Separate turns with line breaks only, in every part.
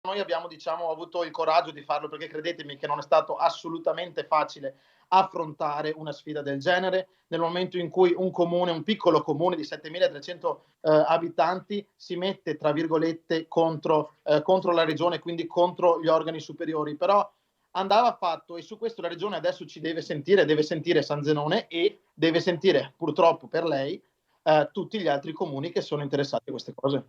noi abbiamo, diciamo, avuto il coraggio di farlo, perché credetemi che non è stato assolutamente facile affrontare una sfida del genere, nel momento in cui un comune, un piccolo comune di 7.300 abitanti si mette, tra virgolette, contro la regione, quindi contro gli organi superiori. Però andava fatto, e su questo la regione adesso ci deve sentire San Zenone e deve sentire, purtroppo per lei, tutti gli altri comuni che sono interessati a queste cose.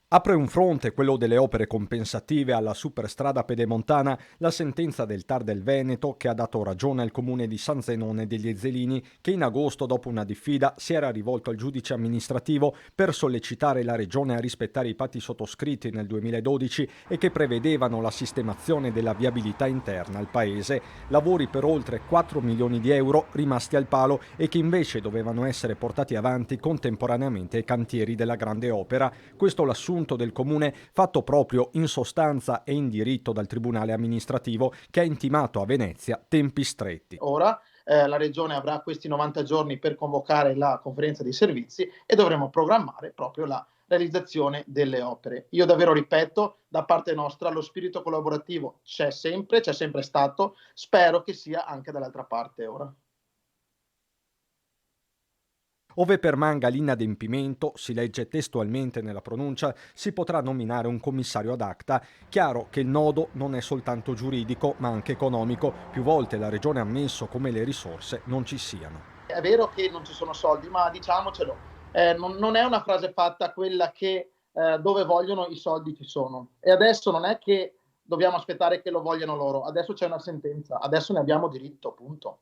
Apre un fronte, quello delle opere compensative alla superstrada pedemontana, la sentenza del TAR del Veneto che ha dato ragione al comune di San Zenone degli Ezzelini che in agosto, dopo una diffida, si era rivolto al giudice amministrativo per sollecitare la regione a rispettare i patti sottoscritti nel 2012 e che prevedevano la sistemazione della viabilità interna al paese, lavori per oltre 4 milioni di euro rimasti al palo e che invece dovevano essere portati avanti contemporaneamente ai cantieri della grande opera. Questo l'assunto del comune fatto proprio in sostanza e in diritto dal Tribunale amministrativo che ha intimato a Venezia tempi stretti.
Ora la regione avrà questi 90 giorni per convocare la conferenza dei servizi e dovremo programmare proprio la realizzazione delle opere. Io davvero ripeto, da parte nostra lo spirito collaborativo c'è sempre stato, spero che sia anche dall'altra parte ora.
Ove permanga l'inadempimento, si legge testualmente nella pronuncia, si potrà nominare un commissario ad acta. Chiaro che il nodo non è soltanto giuridico, ma anche economico. Più volte la Regione ha ammesso come le risorse non ci siano.
È vero che non ci sono soldi, ma diciamocelo, non è una frase fatta quella che dove vogliono i soldi ci sono. E adesso non è che dobbiamo aspettare che lo vogliano loro, adesso c'è una sentenza, adesso ne abbiamo diritto, punto.